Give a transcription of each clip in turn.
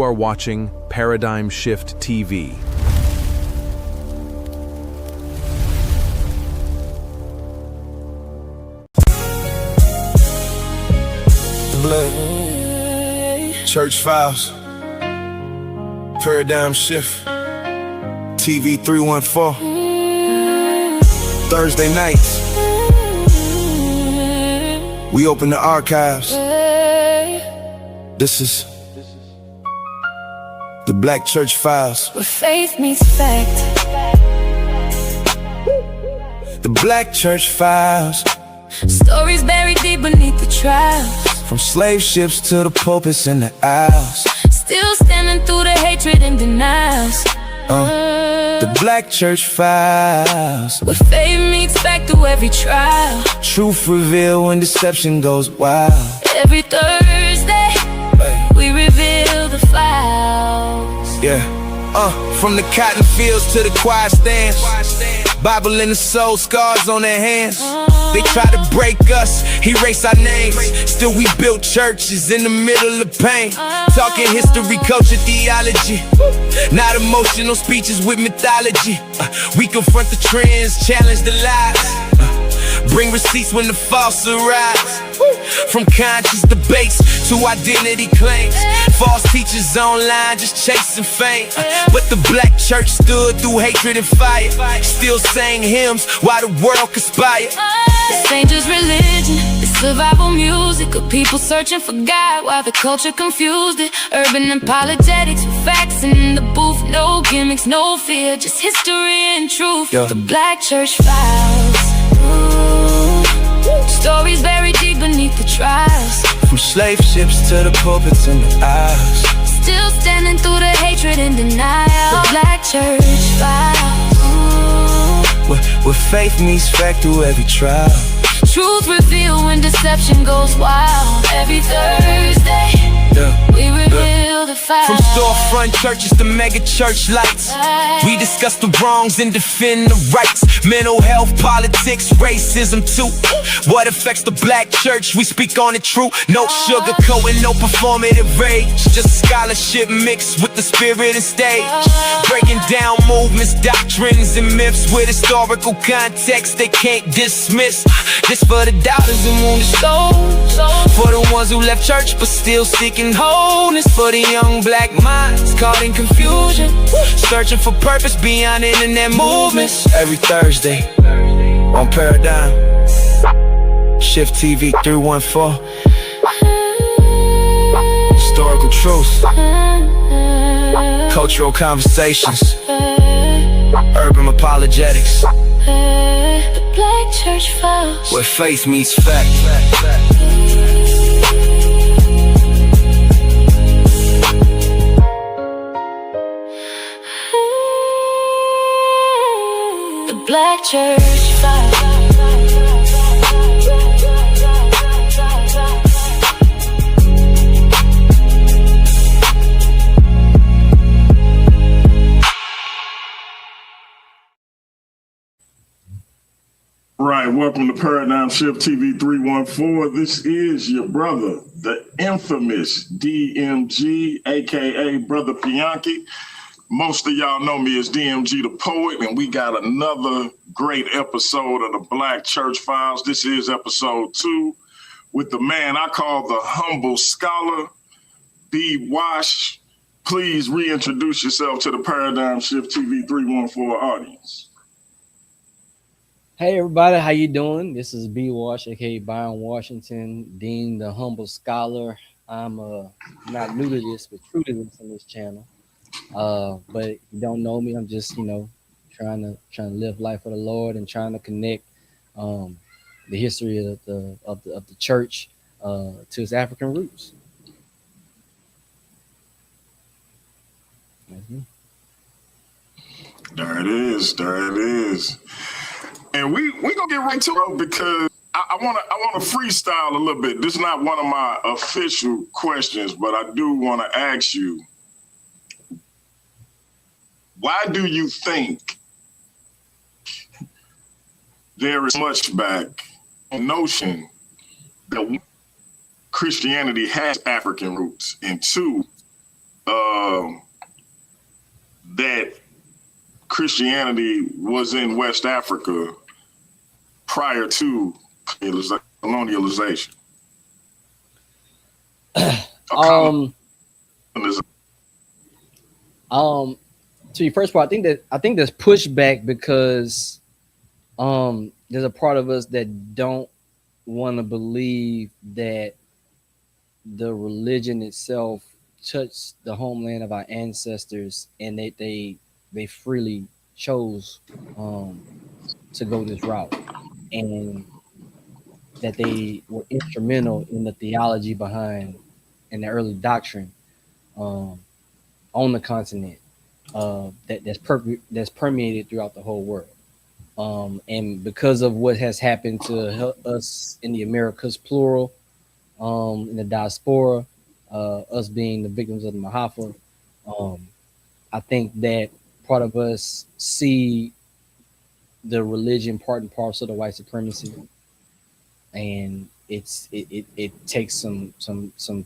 You are watching Paradigm Shift TV. Church Files, Paradigm Shift, TV 314. Thursday nights, we open the archives. This is the Black Church Files, where faith meets fact. The Black Church Files, stories buried deep beneath the trials. from slave ships to the pulpits and the aisles. Still standing through the hatred and denials. The Black Church Files, where faith meets fact through every trial. truth revealed when deception goes wild. Every Thursday, we reveal the files. Yeah, from the cotton fields to the choir stands, Bible in the soul, scars on their hands. They try to break us, erase our names. Still we built churches in the middle of pain. Talking history, culture, theology, not emotional speeches with mythology. We confront the trends, challenge the lies, bring receipts when the false arise. From conscious debates to identity claims, false teachers online just chasing fame. But the Black church stood through hatred and fire, still sang hymns while the world conspired. This ain't just religion, it's survival music of people searching for God while the culture confused it. Urban apologetics with facts in the booth, no gimmicks, no fear, just history and truth. The Black Church Files. Stories buried deep beneath the trials. From slave ships to the pulpits and the aisles. Still standing through the hatred and denial. The Black Church Files. Where faith meets fact through every trial. Truth revealed when deception goes wild. Every Thursday, we reveal the files. From storefront churches to mega church lights, we discuss the wrongs and defend the rights. Mental health, politics, racism too. What affects the Black church, we speak on it true. No sugarcoating, no performative rage, just scholarship mixed with the spirit and stage. Breaking down movements, doctrines, and myths with historical context they can't dismiss. This for the doubters and wounded souls, for the ones who left church but still seeking wholeness, for the young Black minds caught in confusion, searching for purpose beyond internet movements. Every Thursday on Paradigm Shift TV 314. Historical truth, cultural conversations, urban apologetics, the Black Church Files, where faith meets fact. The Black Church Files. Right, welcome to Paradigm Shift TV 314. This is your brother, the infamous DMG, aka Brother Bianchi. Most of y'all know me as DMG the Poet, and we got another great episode of the Black Church Files. This is episode 2 with the man I call the humble scholar, B. Wash. Please reintroduce yourself to the Paradigm Shift TV 314 audience. Hey everybody, how you doing? This is B. Wash, aka Byron Washington, Dean the Humble Scholar. I'm not new to this, but true to this on this channel. But if you don't know me, I'm just trying to live life for the Lord and trying to connect the history of the church to its African roots. There it is. And we gonna get right to it because I wanna freestyle a little bit. This is not one of my official questions, but I do want to ask you, why do you think there is much back a notion that Christianity has African roots, and two, that Christianity was in West Africa prior to colonialization? To your first part, I think there's pushback because there's a part of us that don't want to believe that the religion itself touched the homeland of our ancestors and that they freely chose to go this route, and that they were instrumental in the theology behind and the early doctrine on the continent that's permeated throughout the whole world. And because of what has happened to us in the Americas, plural, in the diaspora, us being the victims of the Mahafa, I think that part of us see the religion part and parcel of the white supremacy, and it takes some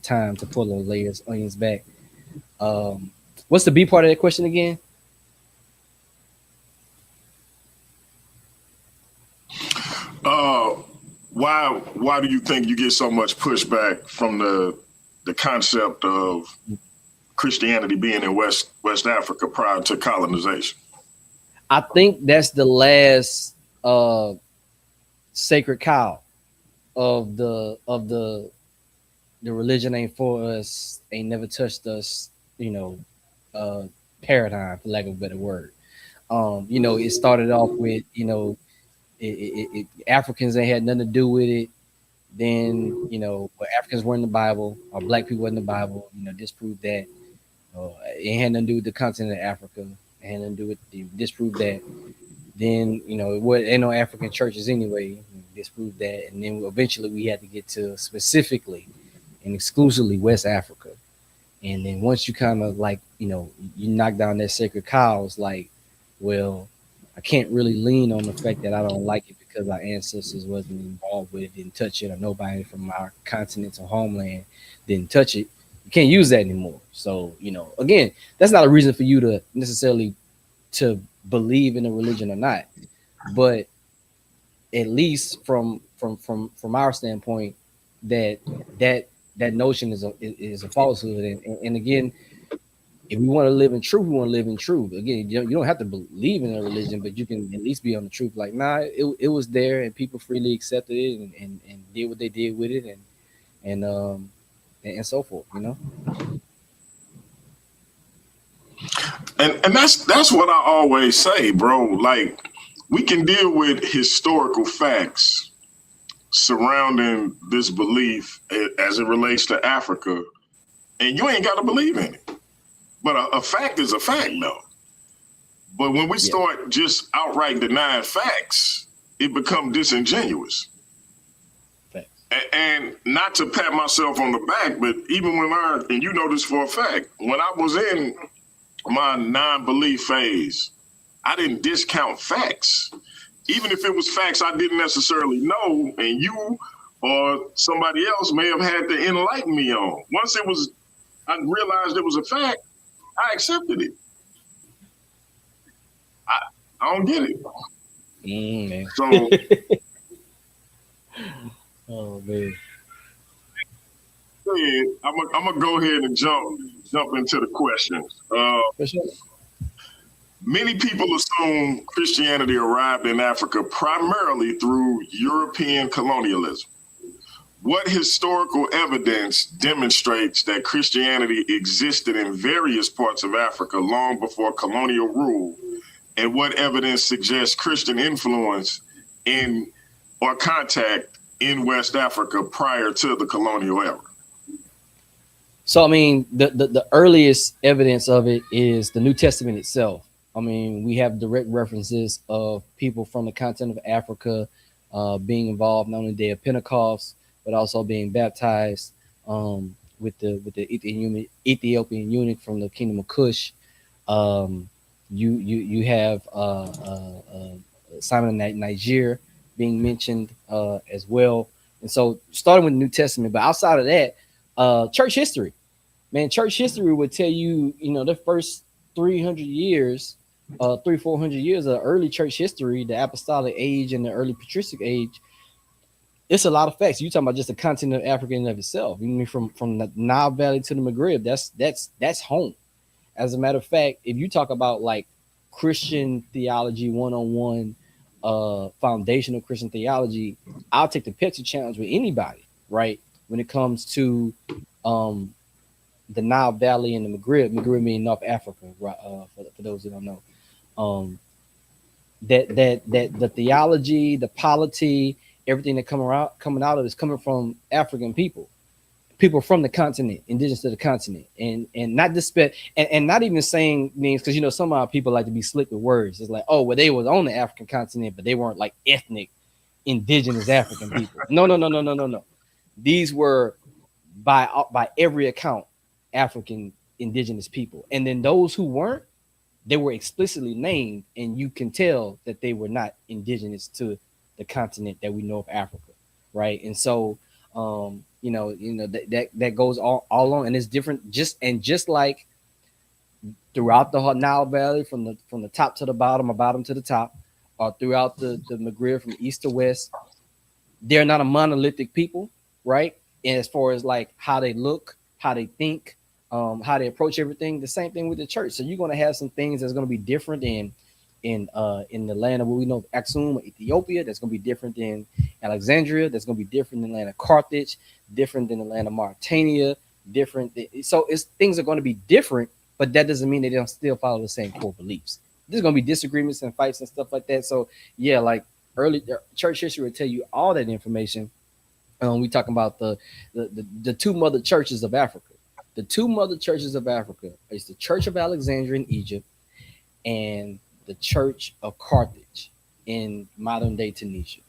time to pull those onions back. What's the B part of that question again? Why do you think you get so much pushback from the concept of Christianity being in West Africa prior to colonization? I think that's the last sacred cow of the religion ain't for us, ain't never touched us, paradigm, for lack of a better word. It started off with, Africans ain't had nothing to do with it. Then, Africans were in the Bible, or black people were in the Bible, disproved that. It had nothing to do with the continent of Africa. It had nothing to do with disproved that. Then, ain't no African churches anyway, disproved that. And then eventually we had to get to specifically and exclusively West Africa. And then once you kind of you knock down that sacred cow, it's like, well, I can't really lean on the fact that I don't like it because our ancestors wasn't involved with it, didn't touch it, or nobody from our continental homeland didn't touch it. You can't use that anymore. So, again, that's not a reason for you to necessarily to believe in a religion or not. But at least from our standpoint, that notion is a falsehood. And again, if we want to live in truth, we want to live in truth. Again, you don't have to believe in a religion, but you can at least be on the truth. Like, nah, it was there, and people freely accepted it and did what they did with it, and so forth. And that's what I always say, bro. Like, we can deal with historical facts surrounding this belief as it relates to Africa, and you ain't got to believe in it. But a fact is a fact, though. But when we start just outright denying facts, it becomes disingenuous. Facts. And not to pat myself on the back, but even when and you know this for a fact, when I was in my non-belief phase, I didn't discount facts. Even if it was facts I didn't necessarily know, and you or somebody else may have had to enlighten me on. Once I realized it was a fact, I accepted it. I don't get it. Man. So, oh man. I'm gonna go ahead and jump into the questions. For sure. Many people assume Christianity arrived in Africa primarily through European colonialism. What historical evidence demonstrates that Christianity existed in various parts of Africa long before colonial rule? And what evidence suggests Christian influence in or contact in West Africa prior to the colonial era? So, I mean, the earliest evidence of it is the New Testament itself. I mean, we have direct references of people from the continent of Africa being involved not only the day of Pentecost, but also being baptized with the Ethiopian eunuch from the kingdom of Cush. You have Simon of Niger being mentioned as well. And so starting with the New Testament, but outside of that, church history. man, church history would tell you, the first 300 years, 400 years of early church history, the apostolic age and the early patristic age. It's a lot of facts. You talking about just the continent of Africa in and of itself. You mean from the Nile Valley to the Maghreb? That's home. As a matter of fact, if you talk about like Christian theology 101, foundational Christian theology, I'll take the Pepsi challenge with anybody, right? When it comes to the Nile Valley and the Maghreb meaning North Africa, right? For those who don't know, that the theology, the polity, everything that coming out of it is coming from African people from the continent, indigenous to the continent, and not disrespect, and not even saying names, because some of our people like to be slick with words. It's like, oh, well, they was on the African continent, but they weren't like ethnic indigenous African people. No. These were by every account African indigenous people, and then those who weren't, they were explicitly named, and you can tell that they were not indigenous to the continent that we know of Africa, right? And so that goes all along, and it's different, just like throughout the Nile Valley, from the top to the bottom, or bottom to the top, or throughout the Maghreb from east to west. They're not a monolithic people, right? And as far as like how they look, how they think, how they approach everything, the same thing with the church. So you're going to have some things that's going to be different in the land of what we know of Aksum, Ethiopia. That's going to be different than Alexandria. That's going to be different than the land of Carthage, different than the land of Mauritania, so things are going to be different, but that doesn't mean they don't still follow the same core beliefs. There's going to be disagreements and fights and stuff like that. So yeah, like early church history will tell you all that information. We talking about the two mother churches of Africa. The two mother churches of Africa is the Church of Alexandria in Egypt and the Church of Carthage in modern day Tunisia.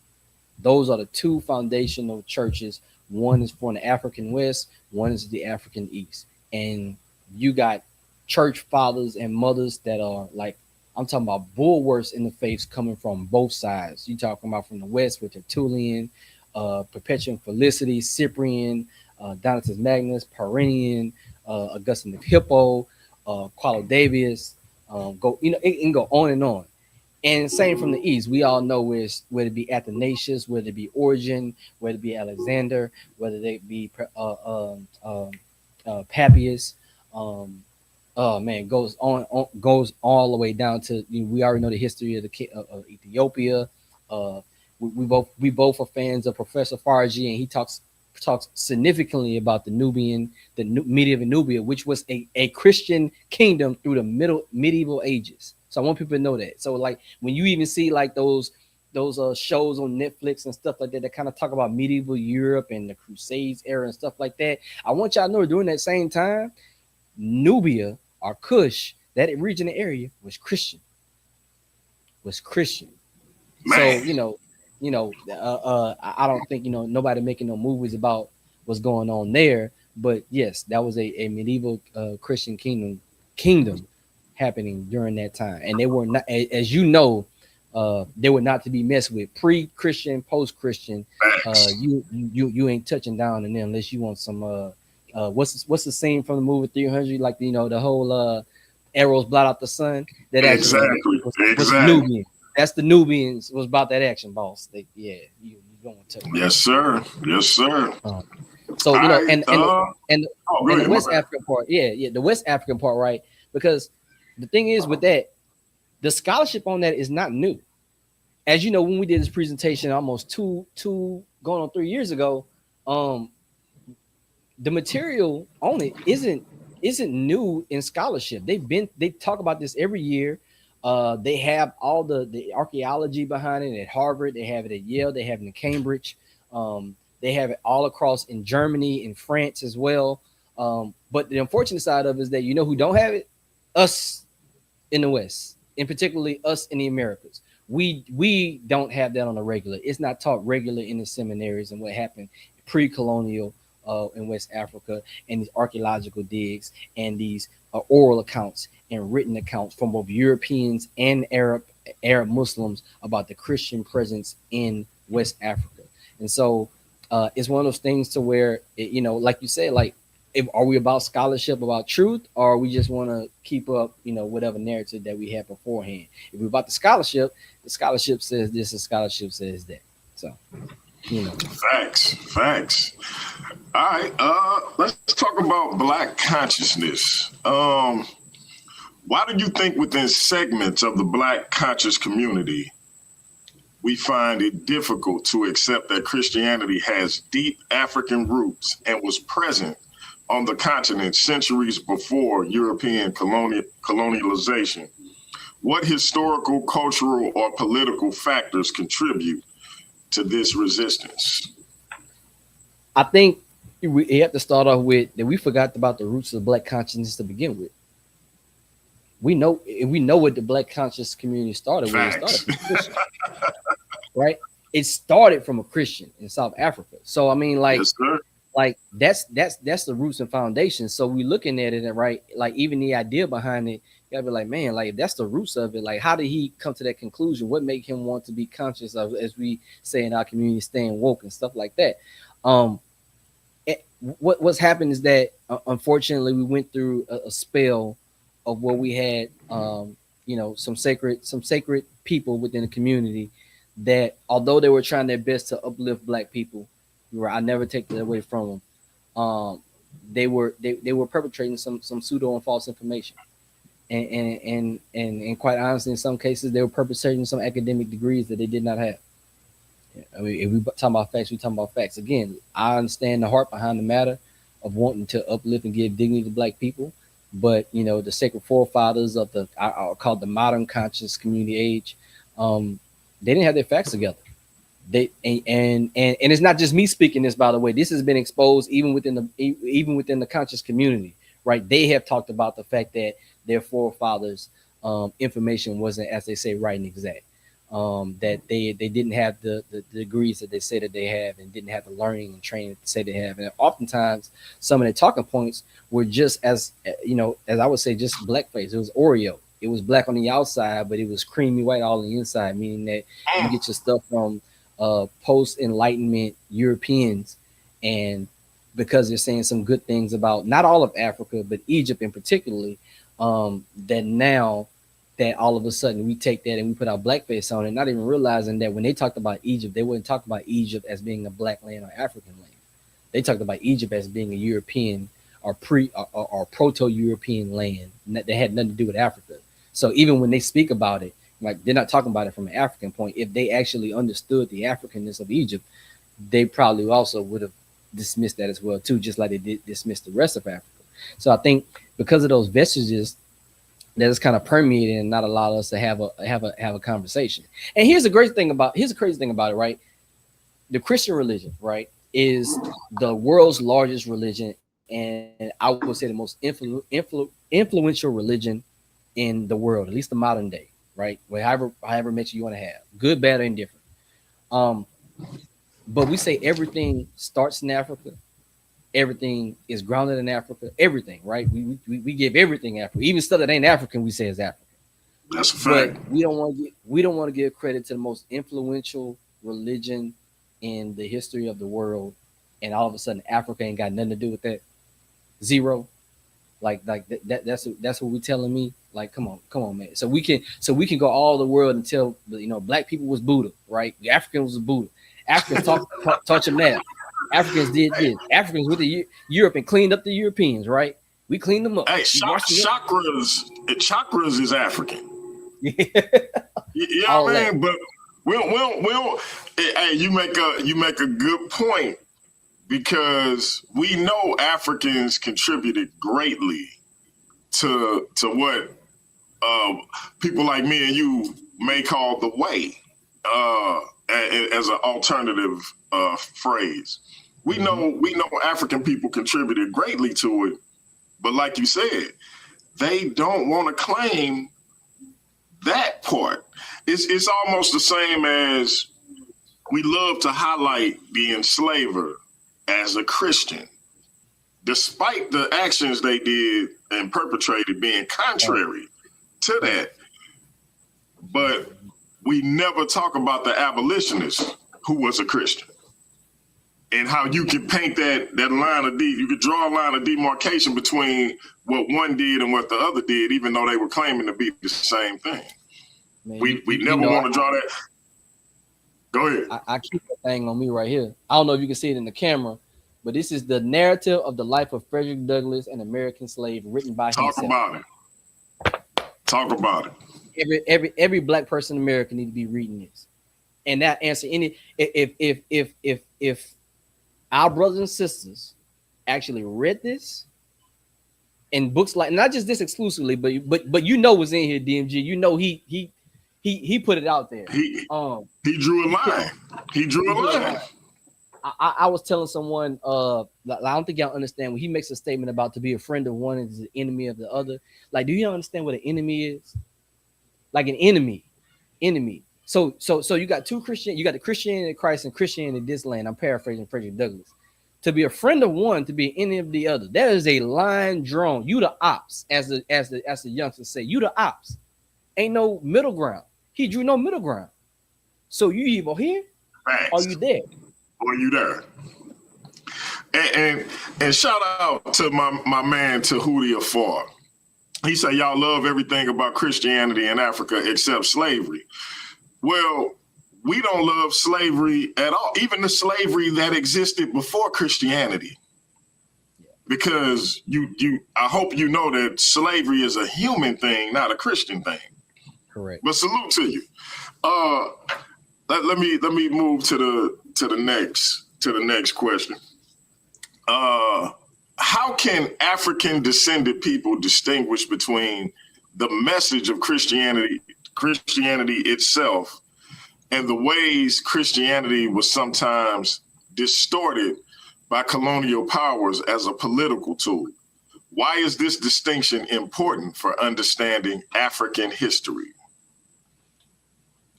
Those are the two foundational churches. One is for the African West, one is the African East. And you got church fathers and mothers that are like, I'm talking about bulwarks in the faith coming from both sides. You talking about from the West with Tertullian, Perpetuum Felicity, Cyprian, Donatus Magnus, Parenian, Augustine of Hippo, Qualidavius, it can go on and on. And same from the East, we all know whether it be Athanasius, whether it be Origen, whether it be Alexander, whether it be Papias. Goes all the way down to, we already know the history of Ethiopia. We both are fans of Professor Farji, and he talks significantly about the medieval Nubia, which was a Christian kingdom through the medieval ages. So I want people to know that. So like when you even see like those shows on Netflix and stuff like that that kind of talk about medieval Europe and the Crusades era and stuff like that, I want y'all to know during that same time, Nubia or Kush, that region and area was Christian. Man. So I don't think nobody making no movies about what's going on there, but yes, that was a medieval Christian kingdom happening during that time, and they were not, as they were not to be messed with. Pre-Christian, post-Christian, you ain't touching down on them unless you want some what's the scene from the movie 300, like the whole arrows blot out the sun. That exactly was Nubian. That's the Nubians was about that action, boss. You don't want to. Yes, sir. So the West African part, the West African part, right? Because the thing is with that, the scholarship on that is not new. As you know, when we did this presentation almost two going on 3 years ago, the material on it isn't new in scholarship. They talk about this every year. They have all the archaeology behind it at Harvard. They have it at Yale. They have it in Cambridge. They have it all across in Germany, in France as well. But the unfortunate side of it is that who don't have it? Us in the West, and particularly us in the Americas. We don't have that on a regular. It's not taught regular in the seminaries and what happened pre-colonial in West Africa, and these archaeological digs and these oral accounts and written accounts from both Europeans and Arab Muslims about the Christian presence in West Africa. And so it's one of those things to where, like you said, like are we about scholarship, about truth, or we just want to keep up, whatever narrative that we had beforehand? If we're about the scholarship says this, the scholarship says that. So, Facts. All right, let's talk about Black consciousness. Why do you think within segments of the Black conscious community, we find it difficult to accept that Christianity has deep African roots and was present on the continent centuries before European colonialization? What historical, cultural, or political factors contribute to this resistance? I think we have to start off with that we forgot about the roots of Black consciousness to begin with. We know what the Black conscious community started with. It started from Christian, right? It started from a Christian in South Africa. So I mean, Yes, sir. like that's the roots and foundation. So we looking at it, and right, like even the idea behind it, you gotta be like, man, like if that's the roots of it, like how did he come to that conclusion? What made him want to be conscious of, as we say in our community, staying woke and stuff like that? What's happened is that unfortunately we went through a spell of where we had some sacred people within the community that, although they were trying their best to uplift Black people, I never take that away from them. They were perpetrating some pseudo and false information, and quite honestly, in some cases, they were perpetrating some academic degrees that they did not have. I mean, if we talking about facts, we talking about facts. Again, I understand the heart behind the matter of wanting to uplift and give dignity to Black people, but the sacred forefathers of I'll call the modern conscious community age, they didn't have their facts together. They and it's not just me speaking this, by the way. This has been exposed even within the conscious community, right? They have talked about the fact that their forefathers' information wasn't, as they say, right and exact. That they didn't have the degrees that they say that they have, and didn't have the learning and training that they say they have. And oftentimes some of the talking points were just as I would say, just blackface. It was Oreo. It was black on the outside, but it was creamy white all on the inside, meaning that you get your stuff from post-Enlightenment Europeans, and because they're saying some good things about not all of Africa, but Egypt in particularly, that now that all of a sudden we take that and we put our blackface on it, not even realizing that when they talked about Egypt, they wouldn't talk about Egypt as being a Black land or African land. They talked about Egypt as being a European or proto-European land that had nothing to do with Africa. So even when they speak about it, like they're not talking about it from an African point. If they actually understood the Africanness of Egypt, they probably also would have dismissed that as well too, just like they did dismiss the rest of Africa. So I think because of those vestiges, that is kind of permeated and not allowed us to have a conversation. And here's the crazy thing about it, right? The Christian religion, right, is the world's largest religion, and I would say the most influential religion in the world, at least the modern day, right? However much you want to have, good, bad, or indifferent. But we say everything starts in Africa. Everything is grounded in Africa. Everything, right? We give everything Africa, even stuff that ain't African. We say is African. That's a fact. But we don't want to give credit to the most influential religion in the history of the world, and all of a sudden Africa ain't got nothing to do with that. Zero. That's what we're telling me. Like, come on, man. So we can go all the world and tell Black people was Buddha, right? The Africans was Buddha. Africans taught them that. Africans did this. Africans went to Europe and cleaned up the Europeans, right? We cleaned them up. Hey, chakras is African. Yeah, All man. But we don't. Hey, you make a good point, because we know Africans contributed greatly to what people like me and you may call the way, as an alternative phrase. We know African people contributed greatly to it, but like you said, they don't want to claim that part. It's almost the same as we love to highlight the enslaver as a Christian, despite the actions they did and perpetrated being contrary to that. But we never talk about the abolitionist who was a Christian. and how you can paint that line of you could draw a line of demarcation between what one did and what the other did, even though they were claiming to be the same thing. Man, we never want to draw that. Go ahead. I keep that thing on me right here. I don't know if you can see it in the camera, but this is the narrative of the life of Frederick Douglass, an American slave, written by himself. Talk about it. Every black person in America need to be reading this, and that answer any if our brothers and sisters actually read this in books, like not just this exclusively, but you know what's in here, DMG. You know he put it out there. He drew a line. He drew a line. I was telling someone, I don't think y'all understand when he makes a statement about to be a friend of one is the enemy of the other. Like, do you understand what an enemy is? Like an enemy. So you got two Christian, you got the Christianity of Christ and Christianity of this land. I'm paraphrasing Frederick Douglass. To be a friend of one, to be an enemy of the other. There is a line drawn. You the ops, as the youngsters say. You the ops. Ain't no middle ground. He drew no middle ground. So you either here or you there. Or you there. And shout out to my man Tahuti Afar. He said, y'all love everything about Christianity in Africa except slavery. Well, we don't love slavery at all, even the slavery that existed before Christianity. Because I hope you know that slavery is a human thing, not a Christian thing. Correct. But salute to you. Let me move to the next question. How can African descended people distinguish between the message of Christianity itself and the ways Christianity was sometimes distorted by colonial powers as a political tool? Why is this distinction important for understanding African history?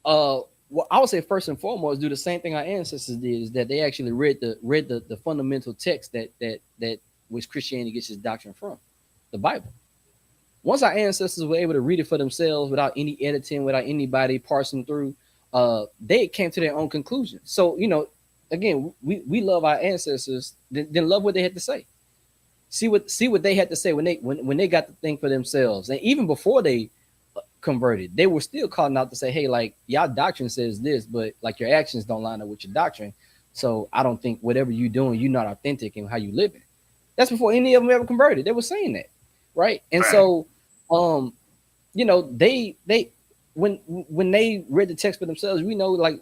Well, I would say first and foremost, do the same thing our ancestors did, is that they actually read the fundamental text that which Christianity gets its doctrine from, the Bible. Once our ancestors were able to read it for themselves without any editing, without anybody parsing through, they came to their own conclusion. So, again, we love our ancestors, then love what they had to say. See what they had to say when they got the thing for themselves, and even before they converted, they were still calling out to say, hey, like, y'all doctrine says this, but like your actions don't line up with your doctrine. So I don't think whatever you're doing, you're not authentic in how you living. That's before any of them ever converted. They were saying that, right? And so, they when they read the text for themselves, we know, like,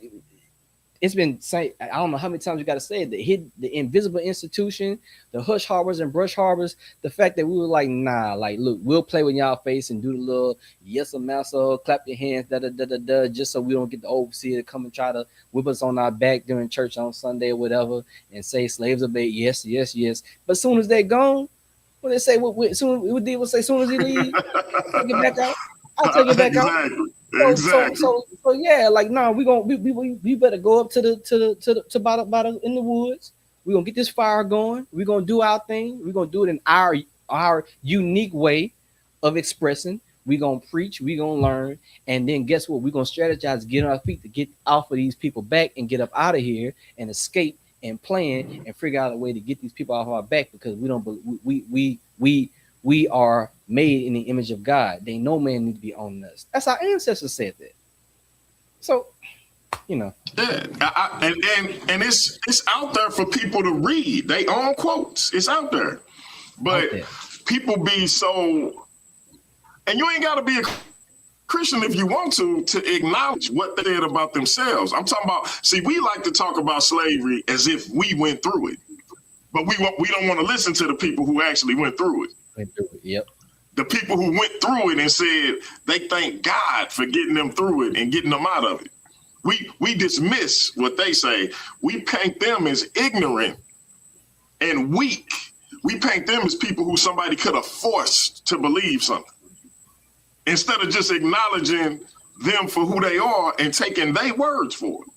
it's been saying, I don't know how many times you got to say it, the invisible institution, the hush harbors and brush harbors, the fact that we were like, nah, like, look, we'll play with y'all face and do the little yes or massa, clap your hands, just so we don't get the overseer to come and try to whip us on our back during church on Sunday or whatever and say slaves obey, yes. But as soon as they're gone, when they say what did we say, as soon as he leave, take it back out. I'll take it back out. Exactly. So yeah, like, no, we better go up to about in the woods. We're gonna get this fire going. We're gonna do our thing. We're gonna do it in our unique way of expressing. We're gonna preach, we're gonna learn, and then guess what? We're gonna strategize, get on our feet to get off of these people back and get up out of here and escape and plan and figure out a way to get these people off our back, because we don't we are made in the image of God. They no man need to be owning us. That's our ancestors said that. So, yeah, and it's out there for people to read. They own quotes. It's out there, but people be so, and you ain't got to be a Christian if you want to acknowledge what they did about themselves. I'm talking about. See, we like to talk about slavery as if we went through it, but we don't want to listen to the people who actually went through it. Yep. The people who went through it and said they thank God for getting them through it and getting them out of it. We dismiss what they say. We paint them as ignorant and weak. We paint them as people who somebody could have forced to believe something, instead of just acknowledging them for who they are and taking their words for it.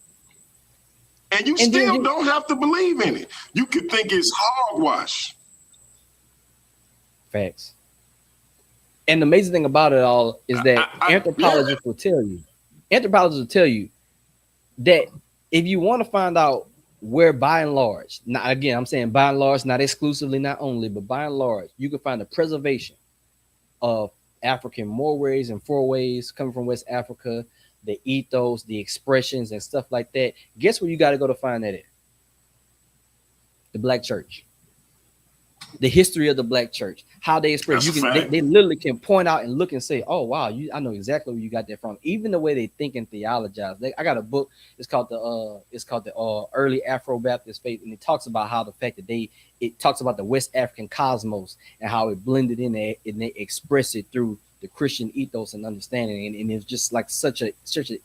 And you still don't have to believe in it. You could think it's hogwash. Facts. And the amazing thing about it all is that anthropologists will tell you that if you want to find out where by and large, not again, I'm saying by and large, not exclusively, not only, but by and large, you can find the preservation of African mores and fourways coming from West Africa, the ethos, the expressions, and stuff like that. Guess where you got to go to find that at? The Black church. The history of the Black church, how they express. You can they literally can point out and look and say, "Oh wow, I know exactly where you got that from." Even the way they think and theologize. I got a book. It's called the Early Afro Baptist Faith, and it talks about how the fact that it talks about the West African cosmos and how it blended in there and they express it through the Christian ethos and understanding, and it's just like such an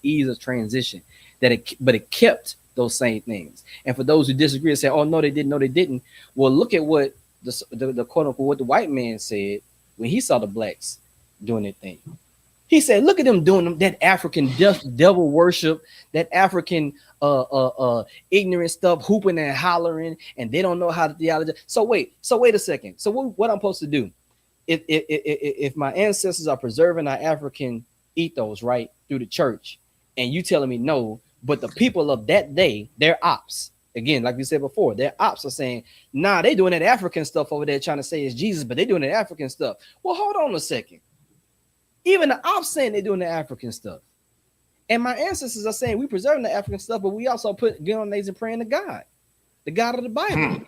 ease of transition but it kept those same things. And for those who disagree and say, "Oh no, they didn't," no, they didn't. Well, look at what the quote unquote what the white man said when he saw the blacks doing their thing. He said, "Look at them doing that African devil worship, that African ignorant stuff, hooping and hollering, and they don't know how to theology." So wait a second. So what I'm supposed to do? If my ancestors are preserving our African ethos right through the church, and you telling me no, but the people of that day, their ops. Again, like we said before, their ops are saying, "Nah, they doing that African stuff over there trying to say it's Jesus, but they doing that African stuff." Well, hold on a second. Even the ops saying they're doing the African stuff. And my ancestors are saying we preserving the African stuff, but we also get on knees and praying to God, the God of the Bible.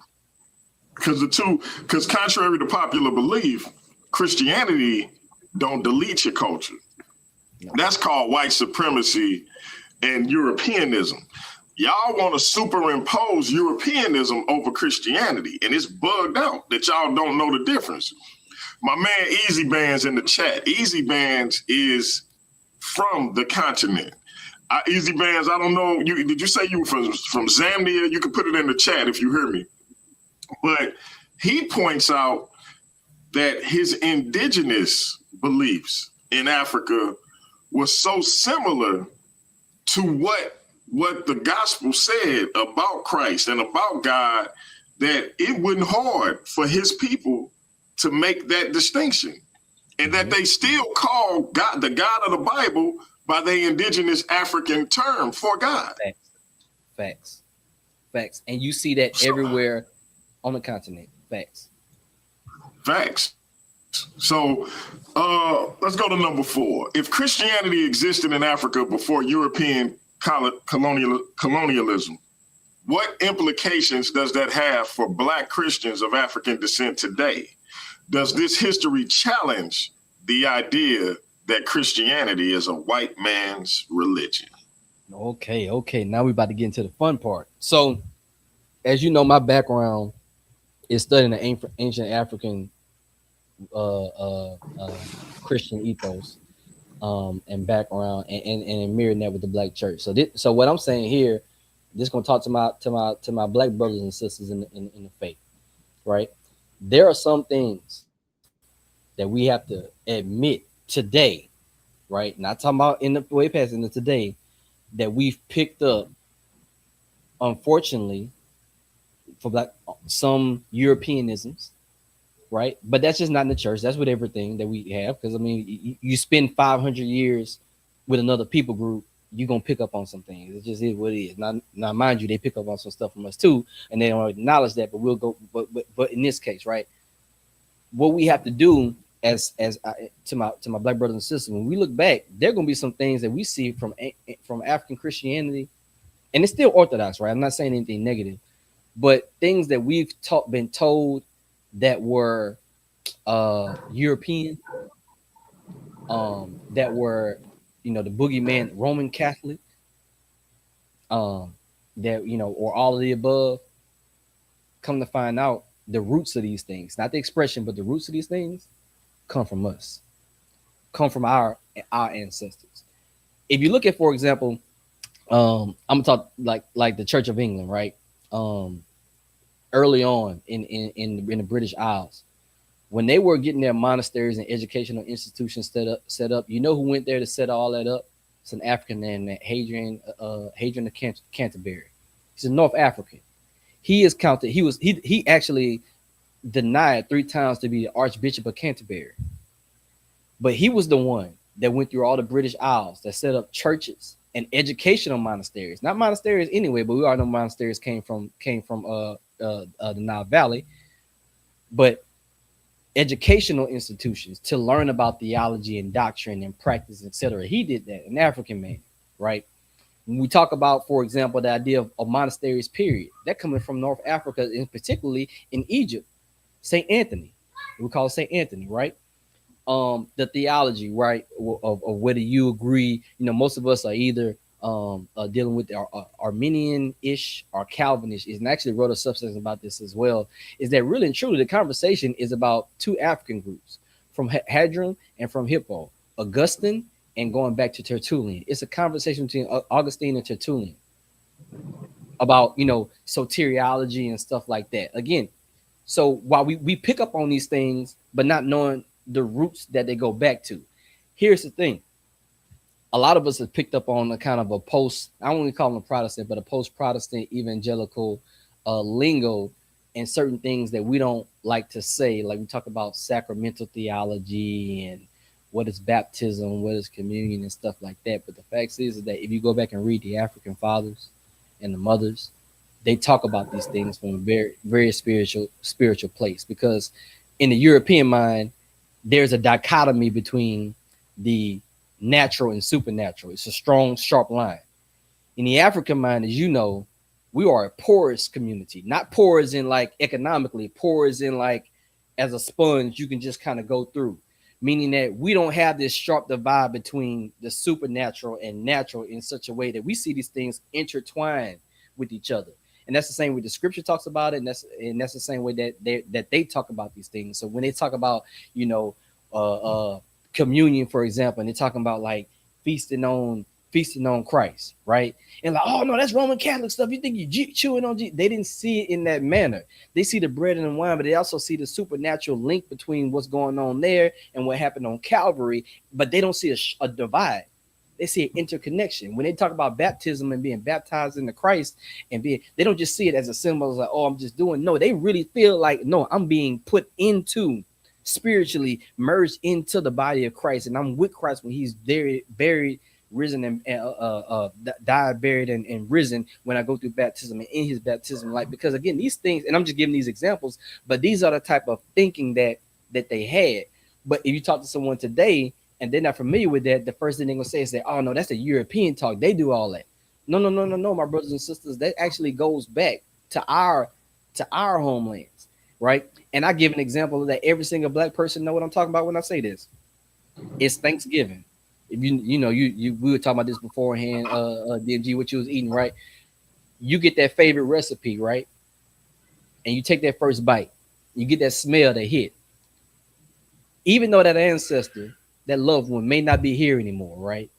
Because contrary to popular belief, Christianity don't delete your culture. No. That's called white supremacy and Europeanism. Y'all want to superimpose Europeanism over Christianity, and it's bugged out that y'all don't know the difference. My man Easy Bands in the chat. Easy Bands is from the continent. Easy Bands, I don't know. Did you say you were from Zambia? You can put it in the chat if you hear me. But he points out that his indigenous beliefs in Africa were so similar to what the gospel said about Christ and about God that it wasn't hard for his people to make that distinction, and that they still call God the God of the Bible by the indigenous African term for God. Facts. And you see that everywhere on the continent. Facts. So let's go to number 4. If Christianity existed in Africa before European colonialism, what implications does that have for Black Christians of African descent today? Does this history challenge the idea that Christianity is a white man's religion? Okay. Now we're about to get into the fun part. So, as you know, my background is studying the ancient African Christian ethos and background, and mirroring that with the Black church. So what I'm saying here, just gonna talk to my Black brothers and sisters in the faith, right? There are some things that we have to admit today, right? Not talking about in the way past, in the today, that we've picked up, unfortunately, for Black, some Europeanisms, right? But that's just not in the church. That's with everything that we have. Because I mean, you spend 500 years with another people group, you're gonna pick up on some things. It just is what it is. Now, mind you, they pick up on some stuff from us too, and they don't acknowledge that. But we'll go. But in this case, right, what we have to do to my Black brothers and sisters, when we look back, there are gonna be some things that we see from African Christianity, and it's still Orthodox, right? I'm not saying anything negative, but things that we've been told that were European, that were, the boogeyman Roman Catholic, that, or all of the above. Come to find out, the roots of these things, not the expression, but the roots of these things come from us, come from our ancestors. If you look at, for example, I'm gonna talk like the Church of England, right? Early on in the British Isles, when they were getting their monasteries and educational institutions set up, you know who went there to set all that up? It's an African named Hadrian of Canterbury. He's a North African. He is counted. He actually denied 3 times to be the Archbishop of Canterbury, but he was the one that went through all the British Isles, that set up churches and educational monasteries, not monasteries anyway, but we all know monasteries came from the Nile Valley, but educational institutions to learn about theology and doctrine and practice, etc. He did that, an African man, right? When we talk about, for example, the idea of monasteries, period, that coming from North Africa, and particularly in Egypt, Saint Anthony, we call it Saint Anthony, right? The theology, right, of whether you agree, most of us are either dealing with Arminian-ish or Calvinish, and actually wrote a substance about this as well, is that really and truly the conversation is about two African groups, from Hadron and from Hippo, Augustine and going back to Tertullian. It's a conversation between Augustine and Tertullian about, soteriology and stuff like that. Again, so while we pick up on these things, but not knowing the roots that they go back to. Here's the thing. A lot of us have picked up on a kind of a post, I don't want to call them a Protestant, but a post-Protestant evangelical lingo and certain things that we don't like to say. Like we talk about sacramental theology and what is baptism, what is communion and stuff like that. But the fact is that if you go back and read the African fathers and the mothers, they talk about these things from a very, very spiritual place. Because in the European mind, there's a dichotomy between the natural and supernatural. It's a strong, sharp line. In the African mind, as you know, we are a porous community, not poor as in like economically, poor as in like as a sponge, you can just kind of go through, meaning that we don't have this sharp divide between the supernatural and natural in such a way that we see these things intertwined with each other. And that's the same way the scripture talks about it, and that's the same way that they talk about these things. So when they talk about, communion, for example, and they're talking about like feasting on Christ, right? And like, oh no, that's Roman Catholic stuff. You think you chewing on Jesus? They didn't see it in that manner. They see the bread and the wine, but they also see the supernatural link between what's going on there and what happened on Calvary. But they don't see a divide. They see an interconnection. When they talk about baptism and being baptized into Christ they don't just see it as a symbol, like, oh, I'm just doing. No, they really feel like, no, I'm being put into, spiritually merged into the body of Christ, and I'm with Christ when he's buried, risen, and died, buried, and risen when I go through baptism and in his baptism. Like, because again, these things, and I'm just giving these examples, but these are the type of thinking that they had. But if you talk to someone today, and they're not familiar with that, the first thing they're gonna say is that, oh no, that's a European talk. They do all that. No, my brothers and sisters, that actually goes back to our homelands, right? And I give an example that every single black person know what I'm talking about when I say this. It's Thanksgiving. If we were talking about this beforehand, DMG, what you was eating, right? You get that favorite recipe, right? And you take that first bite, you get that smell, that hit. Even though that ancestor, that loved one, may not be here anymore, right?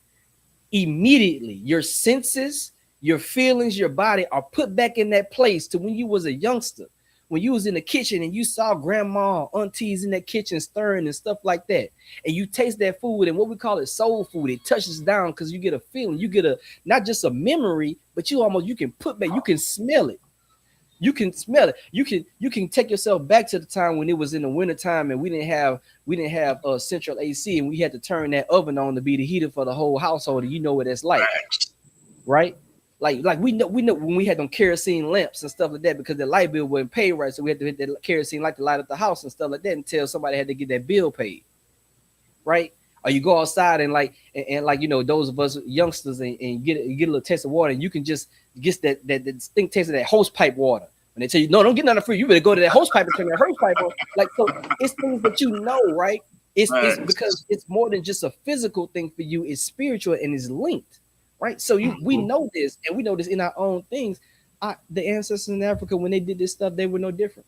Immediately, your senses, your feelings, your body are put back in that place to when you was a youngster, when you was in the kitchen and you saw grandma, aunties in that kitchen stirring and stuff like that, and you taste that food, and what we call it soul food, it touches down because you get a feeling, you get a, not just a memory, but you can put back, you can smell it. You can smell it. You can take yourself back to the time when it was in the wintertime and we didn't have central AC, and we had to turn that oven on to be the heater for the whole household. And you know what it's like, right? Like we know when we had them kerosene lamps and stuff like that, because the light bill wasn't paid right, so we had to hit that kerosene light to light up the house and stuff like that until somebody had to get that bill paid, right? Or you go outside and those of us youngsters and get a little taste of water, and you can just get that distinct taste of that hose pipe water. And they tell you, no, don't get nothing free. You better go to that hose pipe and turn that hose pipe on. Like, so it's things that you know, right? It's because it's more than just a physical thing for you. It's spiritual and it's linked, right? So we know this, and we know this in our own things. The ancestors in Africa, when they did this stuff, they were no different.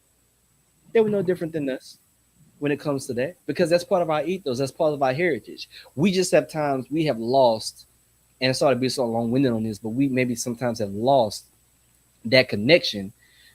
They were no different than us when it comes to that, because that's part of our ethos. That's part of our heritage. We just have times we have lost, and sorry to be so long-winded on this, but we maybe sometimes have lost that connection,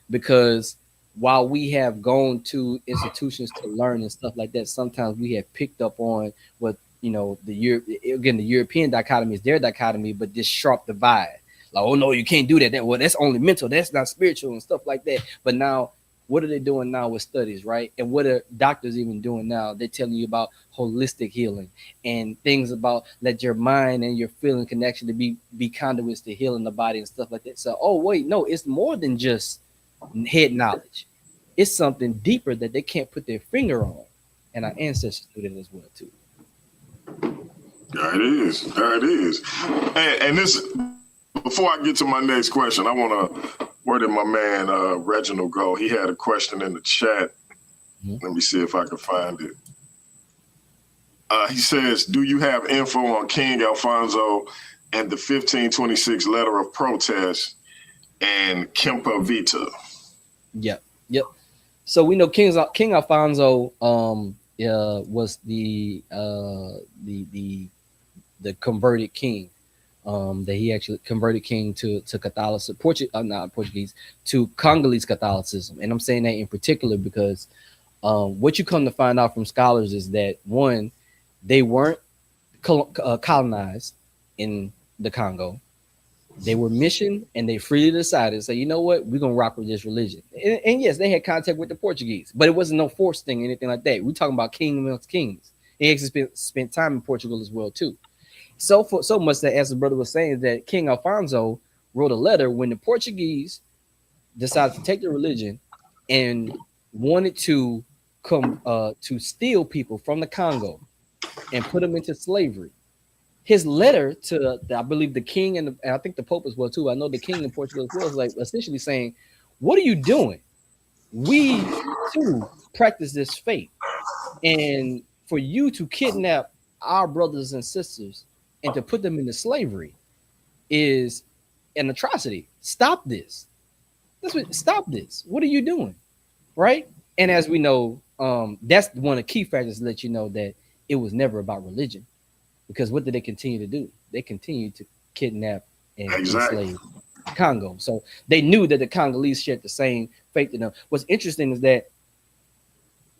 because while we have gone to institutions to learn and stuff like that, sometimes we have picked up on what, the European dichotomy is their dichotomy, but this sharp divide. Like, oh no, you can't do that. That's only mental. That's not spiritual and stuff like that. But now What are they doing now with studies, right? And what are doctors even doing now? They're telling you about holistic healing and things about that your mind and your feeling can actually be conduits to healing the body and stuff like that. So, oh wait, no, it's more than just head knowledge. It's something deeper that they can't put their finger on. And our ancestors do that as well too. There it is. There it is. And this, before I get to my next question, I want to, where did my man Reginald go? He had a question in the chat. Let me see if I can find it. He says, do you have info on King Alfonso and the 1526 letter of protest and Kempa Vita? Yep. So we know King Alfonso was the converted king. That he actually converted king to Catholicism, not Portuguese, to Congolese Catholicism. And I'm saying that in particular because what you come to find out from scholars is that, one, they weren't colonized in the Congo. They were missioned, and they freely decided to say, you know what, we're going to rock with this religion. And yes, they had contact with the Portuguese, but it wasn't no forced thing, anything like that. We're talking about king amongst kings. He actually spent time in Portugal as well, too. So much that, as the brother was saying, that King Alfonso wrote a letter when the Portuguese decided to take the religion and wanted to come to steal people from the Congo and put them into slavery. His letter to, I believe, the king and I think the Pope as well too. I know the king in Portugal as well is like essentially saying, "What are you doing? We too practice this faith, and for you to kidnap our brothers and sisters and to put them into slavery is an atrocity. Stop this. Stop this. What are you doing?" Right? And as we know, that's one of the key factors to let you know that it was never about religion. Because what did they continue to do? They continued to kidnap and enslave Congo. So they knew that the Congolese shared the same faith in them. What's interesting is that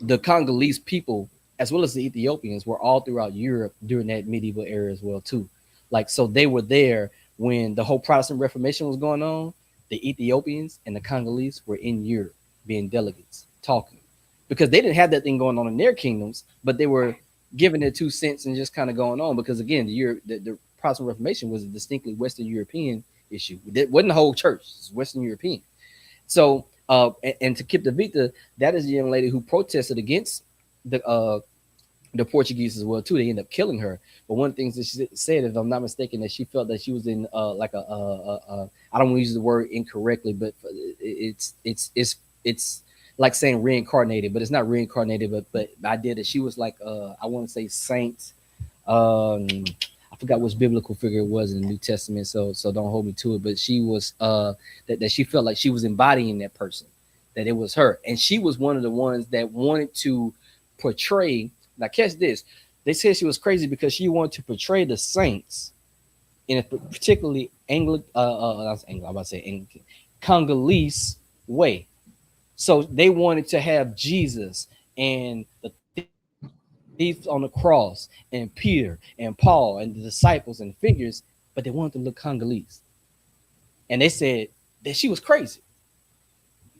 the Congolese people, as well as the Ethiopians, were all throughout Europe during that medieval era as well too. Like, so they were there when the whole Protestant Reformation was going on. The Ethiopians and the Congolese were in Europe being delegates, talking, because they didn't have that thing going on in their kingdoms, but they were giving their 2 cents and just kind of going on, because again, the Protestant Reformation was a distinctly Western European issue. It wasn't the whole church; it's Western European. So, and to keep the Vita, that is the young lady who protested against the Portuguese as well too. They ended up killing her. But one of the things that she said, if I'm not mistaken, that she felt that she was in like I don't want to use the word incorrectly, but it's like saying reincarnated, but it's not reincarnated, but the idea that she was like I want to say saint. I forgot which biblical figure it was in the New Testament, so don't hold me to it. But she was that she felt like she was embodying that person, that it was her, and she was one of the ones that wanted to portray. Now, catch this: they said she was crazy because she wanted to portray the saints in a particularly Congolese way. So they wanted to have Jesus and the thief on the cross and Peter and Paul and the disciples and figures, but they wanted to look Congolese. And they said that she was crazy.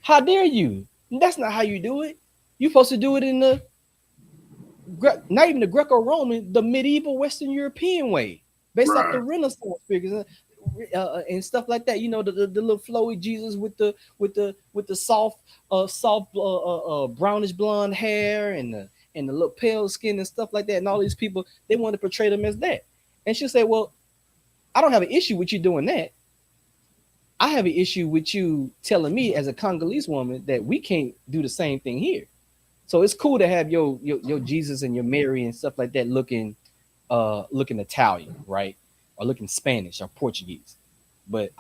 How dare you? That's not how you do it. You're supposed to do it in the, not even the Greco-Roman, the medieval Western European way, based off the Renaissance figures. And stuff like that, you know, the little flowy Jesus with the soft brownish blonde hair and the little pale skin and stuff like that, and all these people, they want to portray them as that. And she'll say, well, I don't have an issue with you doing that. I have an issue with you telling me as a Congolese woman that we can't do the same thing here. So it's cool to have your Jesus and your Mary and stuff like that looking Italian, right? Or looking Spanish or Portuguese, but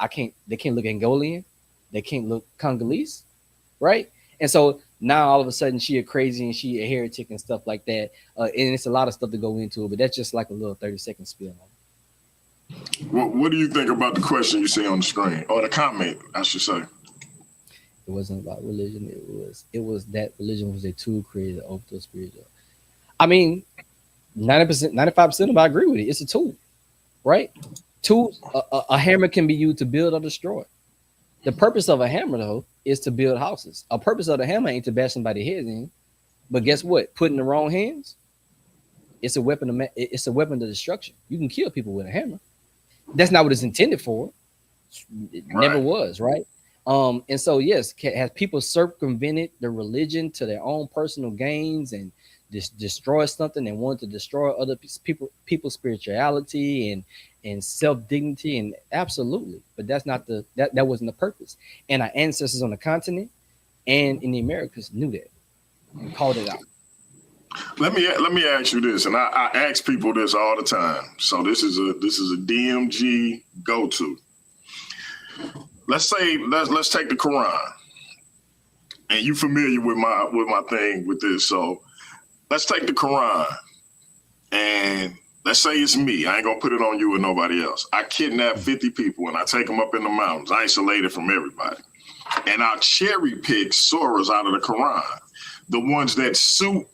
they can't look Angolan, they can't look Congolese, right? And so now all of a sudden she a crazy and she a heretic and stuff like that. And it's a lot of stuff to go into it, but that's just like a little 30-second spiel on it. What do you think about the question you see on the screen, or the comment, I should say? It wasn't about religion. It was that religion was a tool created over the spiritual. I mean, 90%, 95% of it, I agree with it. It's a tool. Right? Tools, a hammer can be used to build or destroy. The purpose of a hammer, though, is to build houses. A purpose of the hammer ain't to bash somebody's head in. But guess what? Put in the wrong hands, it's a weapon of it's a weapon of destruction. You can kill people with a hammer. That's not what it's intended for. It never was, right? And so yes, has people circumvented the religion to their own personal gains and destroy something and want to destroy other people's spirituality and self-dignity, and absolutely, but that's not that wasn't the purpose. And our ancestors on the continent and in the Americas knew that and called it out. Let me ask you this, and I ask people this all the time. So this is a DMG go-to. Let's say let's take the Quran, and you familiar with my thing with this. So let's take the Quran, and let's say it's me. I ain't gonna put it on you or nobody else. I kidnap 50 people and I take them up in the mountains, isolated from everybody, and I cherry pick surahs out of the Quran, the ones that suit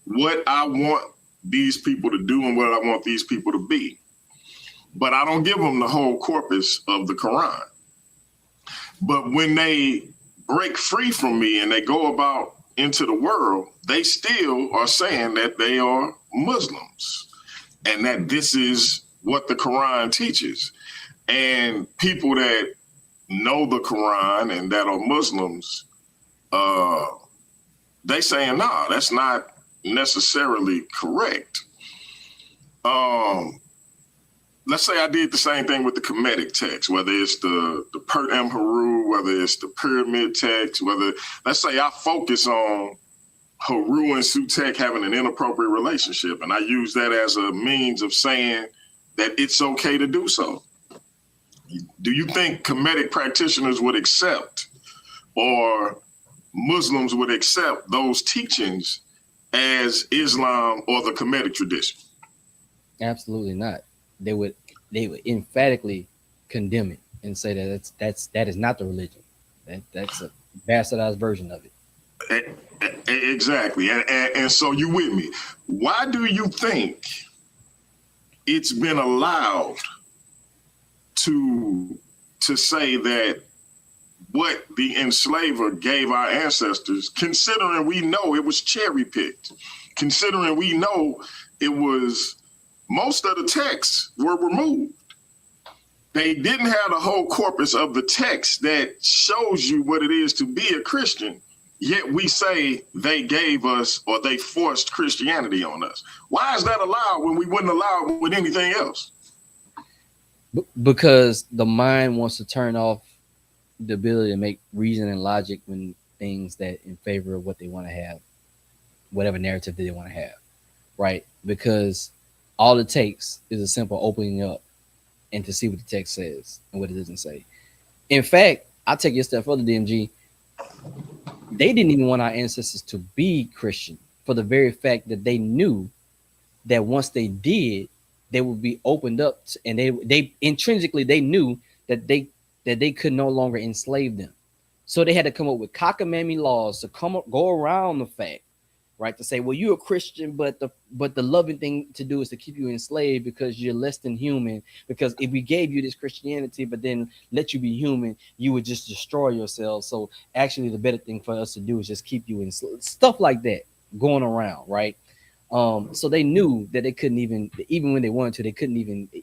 what I want these people to do and what I want these people to be. But I don't give them the whole corpus of the Quran. But when they break free from me and they go about into the world, they still are saying that they are Muslims and that this is what the Quran teaches. And people that know the Quran and that are Muslims, they saying, nah, that's not necessarily correct. Let's say I did the same thing with the Kemetic text, whether it's the Pert Haru, whether it's the Pyramid text, let's say I focus on Haru and Sutek having an inappropriate relationship, and I use that as a means of saying that it's okay to do so. Do you think Kemetic practitioners would accept, or Muslims would accept those teachings as Islam or the Kemetic tradition? Absolutely not. They would emphatically condemn it and say that that is not the religion. That's a bastardized version of it. Exactly. And so you with me. Why do you think it's been allowed to say that what the enslaver gave our ancestors, considering we know it was cherry picked, considering we know it was most of the texts were removed. They didn't have the whole corpus of the text that shows you what it is to be a Christian, yet we say they gave us or they forced Christianity on us. Why is that allowed when we wouldn't allow it with anything else? Because the mind wants to turn off the ability to make reason and logic when things that in favor of what they want to have, whatever narrative that they want to have, right? Because all it takes is a simple opening up and to see what the text says and what it doesn't say. In fact, I'll take you a step further, DMG. They didn't even want our ancestors to be Christian for the very fact that they knew that once they did, they would be opened up to, and they intrinsically they knew that they could no longer enslave them. So they had to come up with cockamamie laws to go around the fact, right? To say, well, you're a Christian, but the loving thing to do is to keep you enslaved because you're less than human. Because if we gave you this Christianity, but then let you be human, you would just destroy yourself. So actually, the better thing for us to do is just keep you enslaved. Stuff like that going around, right? So they knew that they couldn't even when they wanted to, they couldn't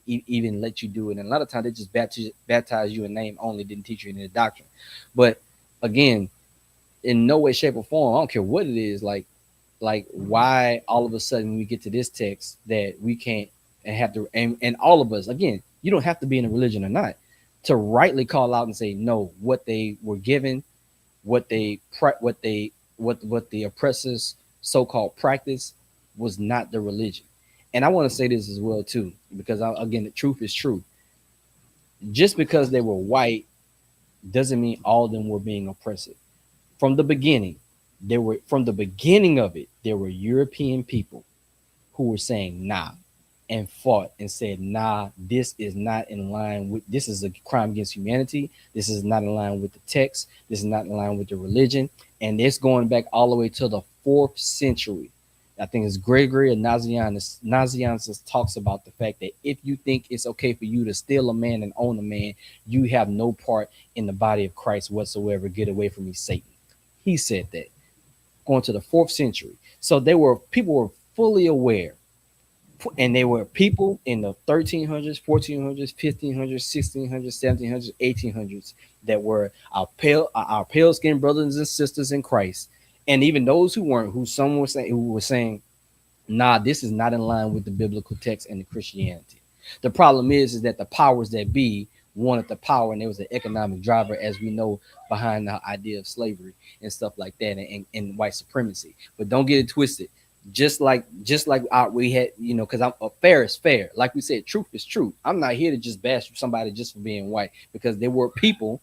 even let you do it. And a lot of times they just baptize you in name only, didn't teach you any doctrine. But again, in no way, shape, or form, I don't care what it is, like why all of a sudden we get to this text that we can't and have to, and all of us, again, you don't have to be in a religion or not to rightly call out and say, no, what they were given, what the oppressors so-called practice was not the religion. And I want to say this as well too, because again, the truth is true. Just because they were white doesn't mean all of them were being oppressive. From the beginning of it, there were European people who were saying nah and fought and said, nah, this is not in line with, this is a crime against humanity. This is not in line with the text. This is not in line with the religion. And it's going back all the way to the 4th century. I think it's Gregory or Nazianzus talks about the fact that if you think it's okay for you to steal a man and own a man, you have no part in the body of Christ whatsoever. Get away from me, Satan. He said that going to the 4th century. So people were fully aware, and they were people in the 1300s, 1400s, 1500s, 1600s, 1700s, 1800s that were our pale skinned brothers and sisters in Christ, and even those who weren't, who were saying, nah, this is not in line with the biblical text and the Christianity. The problem is that the powers that be wanted the power, and there was an economic driver, as we know, behind the idea of slavery and stuff like that, and white supremacy. But don't get it twisted. Just like we had, because fair is fair. Like we said, truth is true. I'm not here to just bash somebody just for being white, because there were people,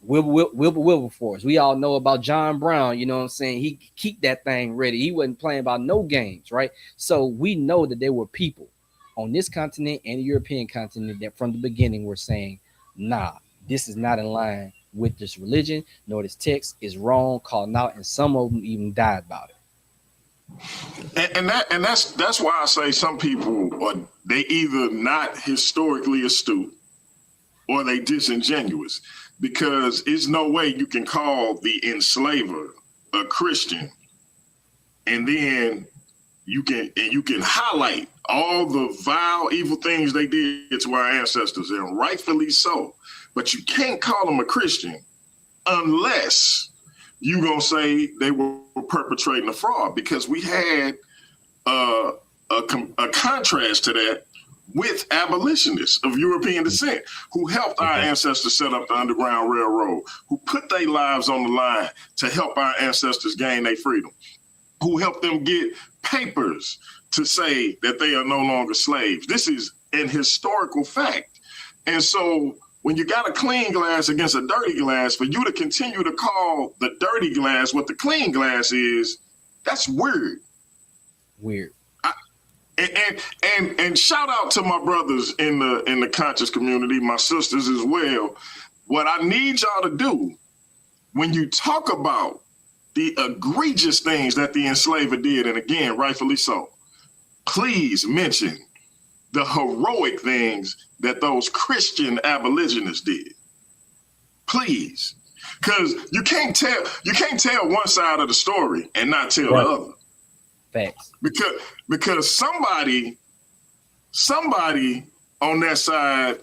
Wilberforce. We all know about John Brown. You know what I'm saying? He keep that thing ready. He wasn't playing about no games, right? So we know that there were people on this continent and the European continent that from the beginning were saying, nah, this is not in line with this religion, nor this text, is wrong, calling out, and some of them even died about it. And that's why I say some people are they either not historically astute or they disingenuous, because there's no way you can call the enslaver a Christian and then you can highlight all the vile, evil things they did to our ancestors, and rightfully so. But you can't call them a Christian unless you're gonna say they were perpetrating a fraud, because we had a contrast to that with abolitionists of European descent who helped our ancestors set up the Underground Railroad, who put their lives on the line to help our ancestors gain their freedom, who helped them get papers to say that they are no longer slaves. This is an historical fact. And so when you got a clean glass against a dirty glass, for you to continue to call the dirty glass what the clean glass is, that's weird. Weird. And shout out to my brothers in the conscious community, my sisters as well. What I need y'all to do when you talk about the egregious things that the enslaver did, and again, rightfully so, please mention the heroic things that those Christian abolitionists did. Please. Because you can't tell one side of the story and not tell the other. Facts. Because somebody on that side,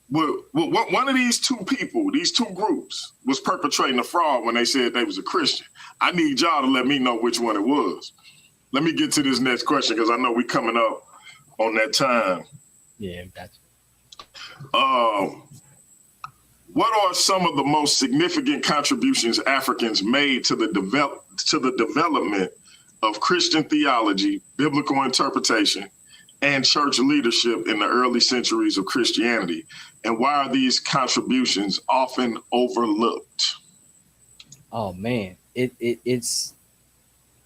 one of these two people, these two groups, was perpetrating a fraud when they said they was a Christian. I need y'all to let me know which one it was. Let me get to this next question, because I know we coming up on that time. Yeah, gotcha. What are some of the most significant contributions Africans made to the development of Christian theology, biblical interpretation, and church leadership in the early centuries of Christianity? And why are these contributions often overlooked? Oh man, it's.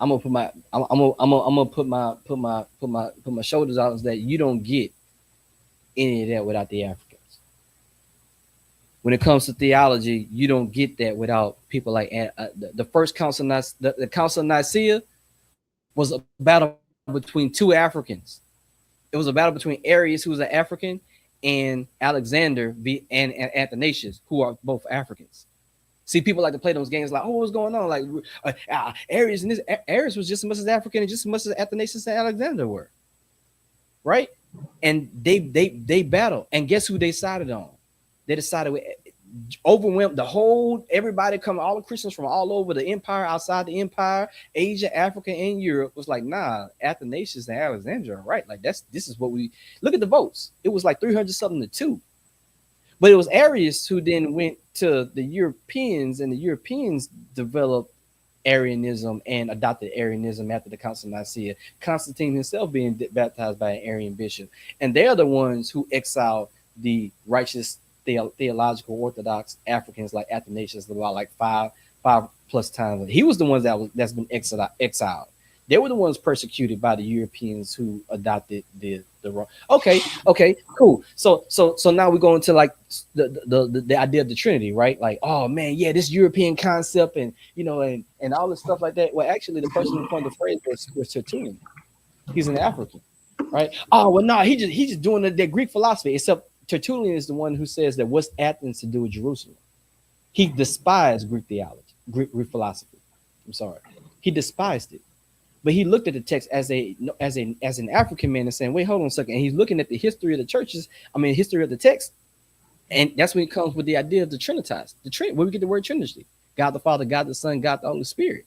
I'm gonna put my shoulders out, is that you don't get any of that without the Africans. When it comes to theology, you don't get that without people like the first council. The Council of Nicaea was a battle between two Africans. It was a battle between Arius, who was an African, and Alexander and Athanasius, who are both Africans. See, people like to play those games like, oh, what's going on? Like Arius and this Arius was just as much as African and just as much as Athanasius and Alexander were, right? And they battled, and guess who they sided on? They decided with overwhelmed everybody coming, all the Christians from all over the empire, outside the empire, Asia, Africa, and Europe was like, nah, Athanasius and Alexander are right. Like this is what we look at the votes. It was like 300 something to 2. But it was Arius who then went to the Europeans, and the Europeans developed Arianism and adopted Arianism after the Council of Nicaea. Constantine himself being baptized by an Arian bishop. And they're the ones who exiled the righteous theological Orthodox Africans like Athanasius about like five plus times. He was the ones that's been exiled. They were the ones persecuted by the Europeans who adopted the The wrong. Okay, cool. So now we go into like the idea of the Trinity, right? Like, oh man, yeah, this European concept, and and all this stuff like that. Well, actually, the person who coined the phrase was Tertullian. He's an African, right? Oh well, no, he's just doing the Greek philosophy. Except Tertullian is the one who says that what's Athens to do with Jerusalem? He despised Greek theology, Greek philosophy. I'm sorry, he despised it. But he looked at the text as an African man and saying, wait, hold on a second. And he's looking at the history of the churches, history of the text. And that's when it comes with the idea of the Trinitized, where we get the word Trinity. God the Father, God the Son, God the Holy Spirit.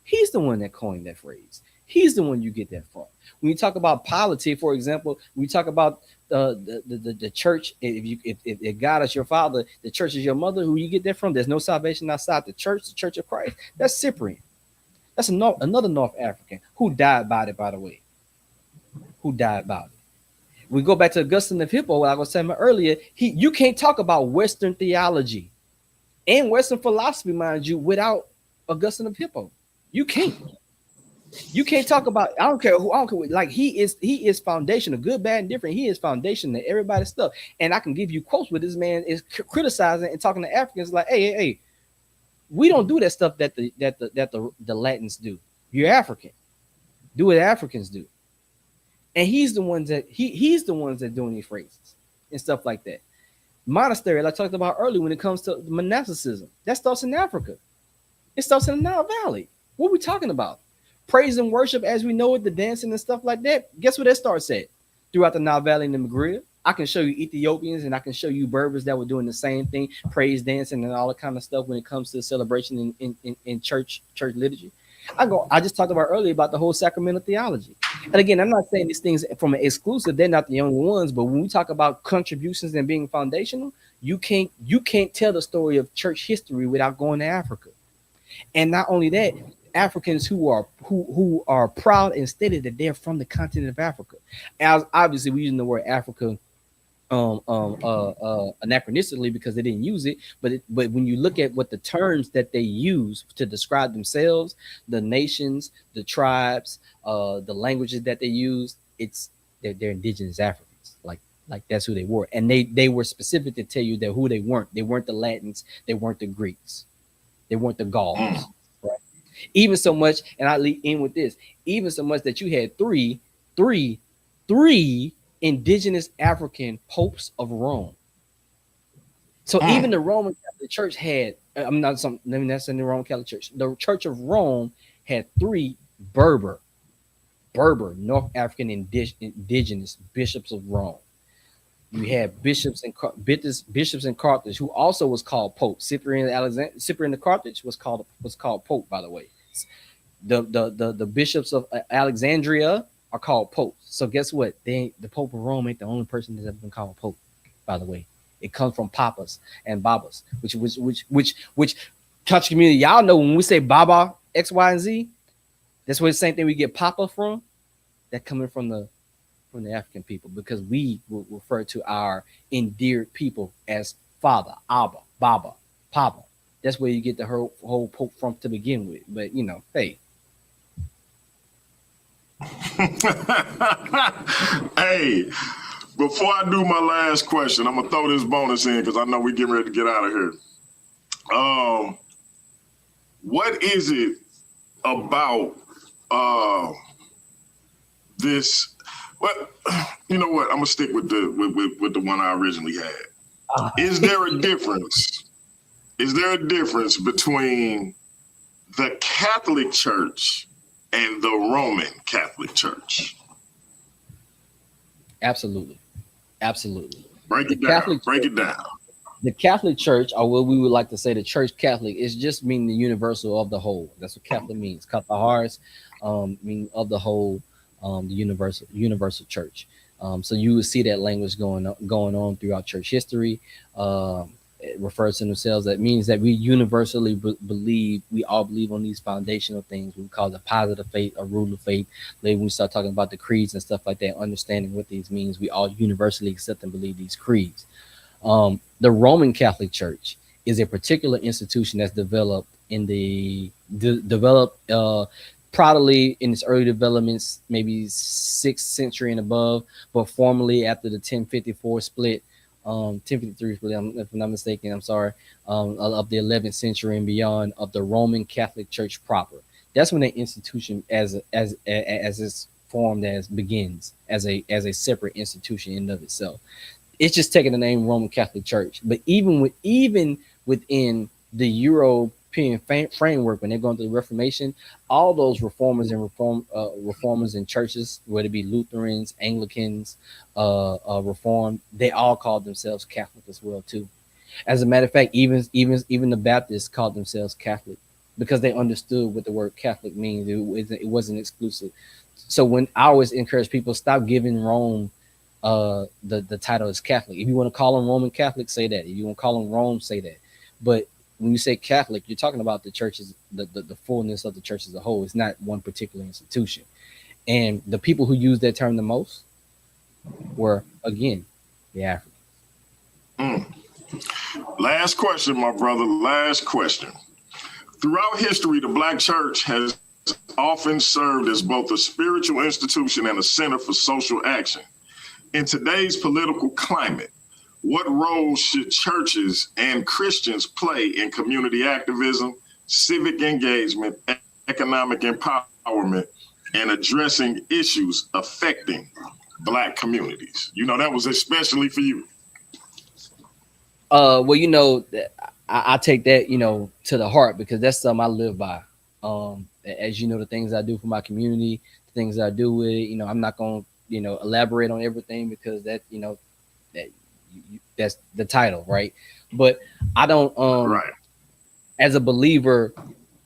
He's the one that coined that phrase. He's the one you get that from. When you talk about polity, for example, we talk about the church. If God is your father, the church is your mother. Who you get that from? There's no salvation outside the Church of Christ. That's Cyprian. That's another North African who died about it, by the way. Who died about it. We go back to Augustine of Hippo, what I was saying earlier. You can't talk about Western theology and Western philosophy, mind you, without Augustine of Hippo. You can't. You can't talk about, I don't care. Like he is foundational, good, bad, and different. He is foundational to everybody's stuff. And I can give you quotes where this man is criticizing and talking to Africans like, hey. We don't do that stuff that the Latins do. You're African. Do what Africans do. And he's the ones that doing these phrases and stuff like that. Monastery, like I talked about earlier, when it comes to monasticism, that starts in Africa. It starts in the Nile Valley. What are we talking about? Praise and worship as we know it, the dancing and stuff like that. Guess where that starts at? Throughout the Nile Valley and the Maghreb. I can show you Ethiopians and I can show you Berbers that were doing the same thing, praise dancing and all that kind of stuff when it comes to celebration in church liturgy. I just talked about earlier about the whole sacramental theology. And again, I'm not saying these things from an exclusive, they're not the only ones, but when we talk about contributions and being foundational, you can't tell the story of church history without going to Africa. And not only that, Africans who are proud and stated that they're from the continent of Africa. As obviously we using the word Africa anachronistically because they didn't use it, but when you look at what the terms that they use to describe themselves, the nations, the tribes, the languages that they use, they're indigenous Africans. Like that's who they were, and they were specific to tell you that who they weren't. They weren't the Latins, they weren't the Greeks, they weren't the Gauls, right? Even so much, and I lead in with this, even so much that you had three indigenous African popes of Rome. So even the Roman Catholic Church had, that's in the Roman Catholic Church. The Church of Rome had 3 Berber North African indigenous bishops of Rome. You had bishops in Carthage, who also was called Pope. Cyprian of Carthage was called Pope, by the way. The bishops of Alexandria are called popes. So guess what? The Pope of Rome ain't the only person that's ever been called Pope, by the way. It comes from papas and babas, which country community, y'all know when we say baba, X, Y, and Z, that's where the same thing we get papa from. That coming from the African people, because we will refer to our endeared people as father, Abba, Baba, Papa. That's where you get the whole Pope from to begin with. But hey. Hey, before I do my last question, I'm gonna throw this bonus in because I know we getting ready to get out of here. What is it about this? Well, you know what? I'm gonna stick with the one I originally had. Is there a difference? Is there a difference between the Catholic Church and the Roman Catholic Church? Absolutely. Break it down. The Catholic Church, or what we would like to say, the Church Catholic, is just meaning the universal of the whole. That's what Catholic means. Kathaharis, meaning of the whole, the universal church. So you would see that language going on throughout church history. It refers to themselves. That means that we universally believe. We all believe on these foundational things. We call it a positive faith, a rule of faith. Later, when we start talking about the creeds and stuff like that, understanding what these means, we all universally accept and believe these creeds. The Roman Catholic Church is a particular institution that's developed probably in its early developments, maybe 6th century and above, but formally after the 1054 split, 1053 split, if I'm not mistaken, I'm sorry, of the 11th century and beyond of the Roman Catholic Church proper. That's when the institution as it's formed as begins as a separate institution in and of itself. It's just taking the name Roman Catholic Church. But even within the European framework, when they're going through the Reformation, all those reformers and churches, whether it be Lutherans, Anglicans, Reformed, they all called themselves Catholic as well too. As a matter of fact, even the Baptists called themselves Catholic because they understood what the word Catholic means. It wasn't exclusive. So when I always encourage people, stop giving Rome the title is Catholic. If you want to call them Roman Catholic, say that. If you want to call them Rome, say that. But when you say Catholic, you're talking about the churches, the fullness of the church as a whole. It's not one particular institution. And the people who use that term the most were, again, the Africans. Last question, my brother. Last question. Throughout history, the Black church has often served as both a spiritual institution and a center for social action. In today's political climate, what role should churches and Christians play in community activism, civic engagement, economic empowerment, and addressing issues affecting Black communities? You know, that was especially for you. Well, you know, I take that, you know, to the heart because that's something I live by. As you know, the things I do for my community, the things I do with it, you know, I'm not going to, you know, elaborate on everything because that, you know, that's the title, right? But I don't, right. As a believer,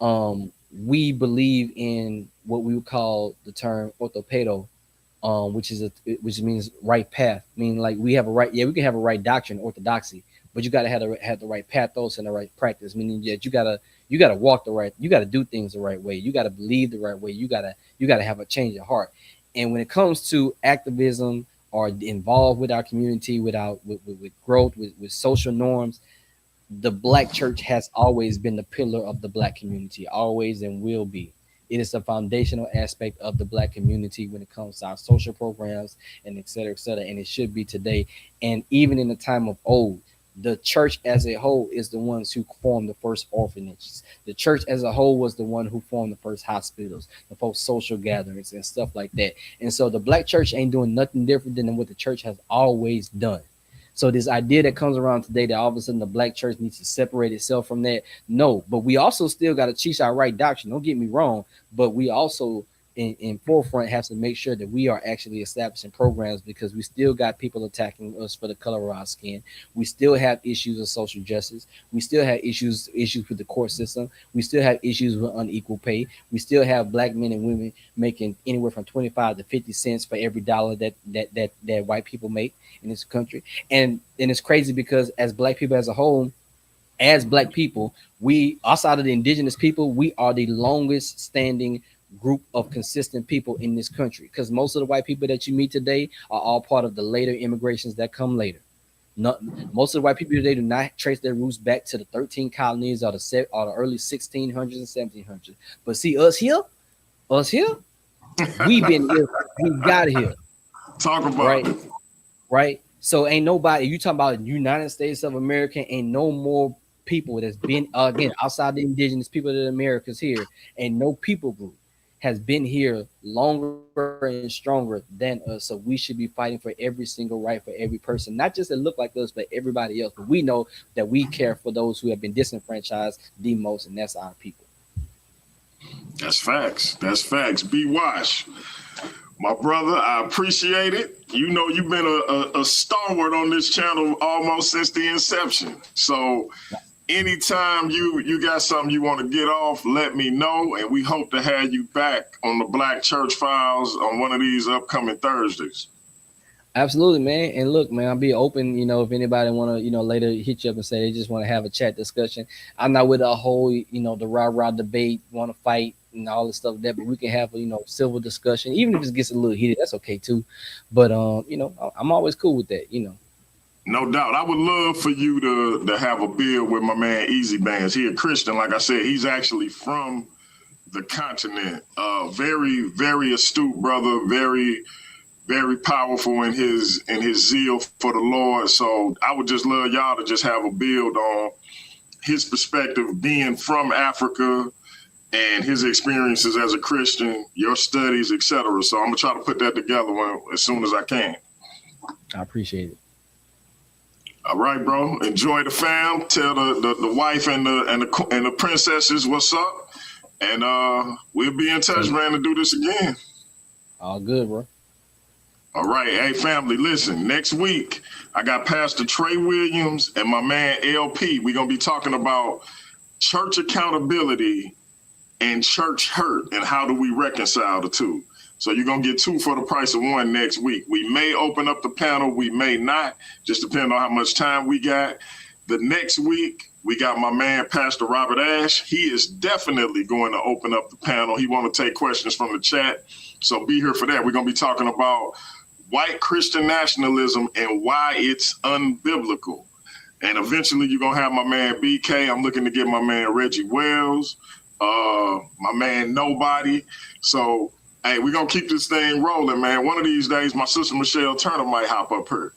we believe in what we would call the term orthopedo, which means right path. Meaning like we have a right, we can have a right doctrine, orthodoxy, but you got to have the right pathos and the right practice. Meaning that you gotta walk the right, you gotta do things the right way, you gotta believe the right way, you gotta have a change of heart. And when it comes to activism or involved with our community, with growth, with social norms, the Black church has always been the pillar of the Black community, always and will be. It is a foundational aspect of the Black community when it comes to our social programs and et cetera, and it should be today. And even in the time of old, the church as a whole is the ones who formed the first orphanages. The church as a whole was the one who formed the first hospitals, the first social gatherings and stuff like that. And so the Black church ain't doing nothing different than what the church has always done. So this idea that comes around today that all of a sudden the Black church needs to separate itself from that, no. But we also still got to teach our right doctrine. Don't get me wrong, but we also in forefront have to make sure that we are actually establishing programs because we still got people attacking us for the color of our skin. We still have issues of social justice. We still have issues with the court system. We still have issues with unequal pay. We still have Black men and women making anywhere from 25 to 50 cents for every dollar that white people make in this country. And it's crazy because as Black people as a whole, as Black people, we outside of the indigenous people, we are the longest standing group of consistent people in this country because most of the white people that you meet today are all part of the later immigrations that come later. Most of the white people today do not trace their roots back to the 13 colonies or the early 1600s and 1700s. But see, us here, we've been here, we got here. Talk about it. Right. So ain't nobody, you talking about United States of America, ain't no more people that's been, again, outside the indigenous people of the Americas here, and no people group has been here longer and stronger than us. So we should be fighting for every single right for every person, not just that look like us, but everybody else. But we know that we care for those who have been disenfranchised the most, and that's our people. That's facts. That's facts. B. Wash, my brother, I appreciate it. You know, you've been a stalwart on this channel almost since the inception. So anytime you got something you want to get off, let me know. And we hope to have you back on the Black Church Files on one of these upcoming Thursdays. Absolutely, man. And look, man, I'll be open, you know, if anybody want to, you know, later hit you up and say they just want to have a chat discussion. I'm not with a whole, you know, the rah-rah debate, want to fight and all this stuff that, but we can have, you know, civil discussion. Even if it gets a little heated, that's okay too. But, you know, I'm always cool with that, you know. No doubt. I would love for you to have a beer with my man Easy Bands. He a Christian. Like I said, he's actually from the continent. Very, very astute brother, very, very powerful in his zeal for the Lord. So I would just love y'all to just have a build on his perspective, being from Africa and his experiences as a Christian, your studies, etc. So I'm gonna try to put that together as soon as I can. I appreciate it. All right, bro. Enjoy the fam. Tell the wife and the princesses what's up, and we'll be in touch, man, to do this again. All good, bro. All right, hey family, listen. Next week I got Pastor Trey Williams and my man LP. We're gonna be talking about church accountability and church hurt, and how do we reconcile the two. So you're going to get 2 for the price of 1 next week. We may open up the panel, we may not, just depending on how much time we got. The next week, we got my man, Pastor Robert Ash. He is definitely going to open up the panel. He want to take questions from the chat. So be here for that. We're going to be talking about white Christian nationalism and why it's unbiblical. And eventually you're going to have my man BK. I'm looking to get my man Reggie Wells, my man Nobody. So, hey, we're going to keep this thing rolling, man. One of these days, my sister Michelle Turner might hop up here.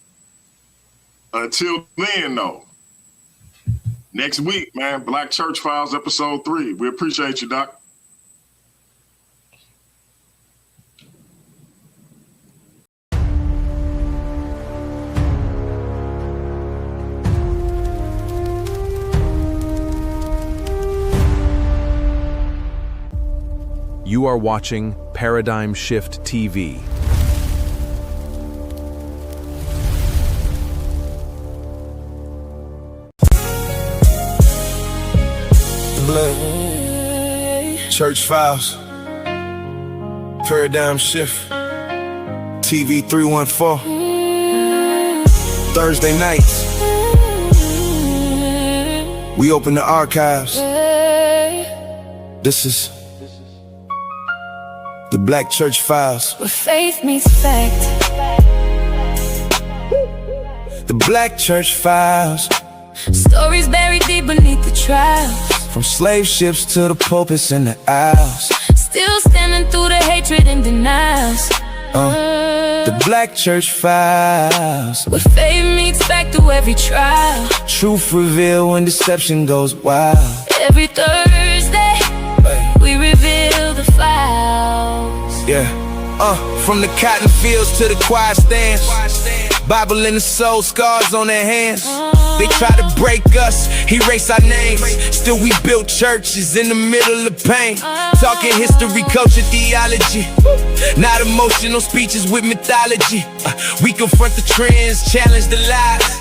Until then, though, next week, man, Black Church Files, episode 3. We appreciate you, Doc. You are watching Paradigm Shift TV. Blood. Church Files. Paradigm Shift. TV 314. Thursday nights. We open the archives. This is the Black Church Files. Where faith meets fact. The Black Church Files. Stories buried deep beneath the trials. From slave ships to the pulpits and the aisles. Still standing through the hatred and denials. The Black Church Files. Where faith meets fact through every trial. Truth revealed when deception goes wild. Every Thursday, we reveal the files. Yeah, from the cotton fields to the choir stands. Bible in the soul, scars on their hands. They try to break us, erase our names. Still we built churches in the middle of pain. Talking history, culture, theology. Not emotional speeches with mythology. We confront the trends, challenge the lies.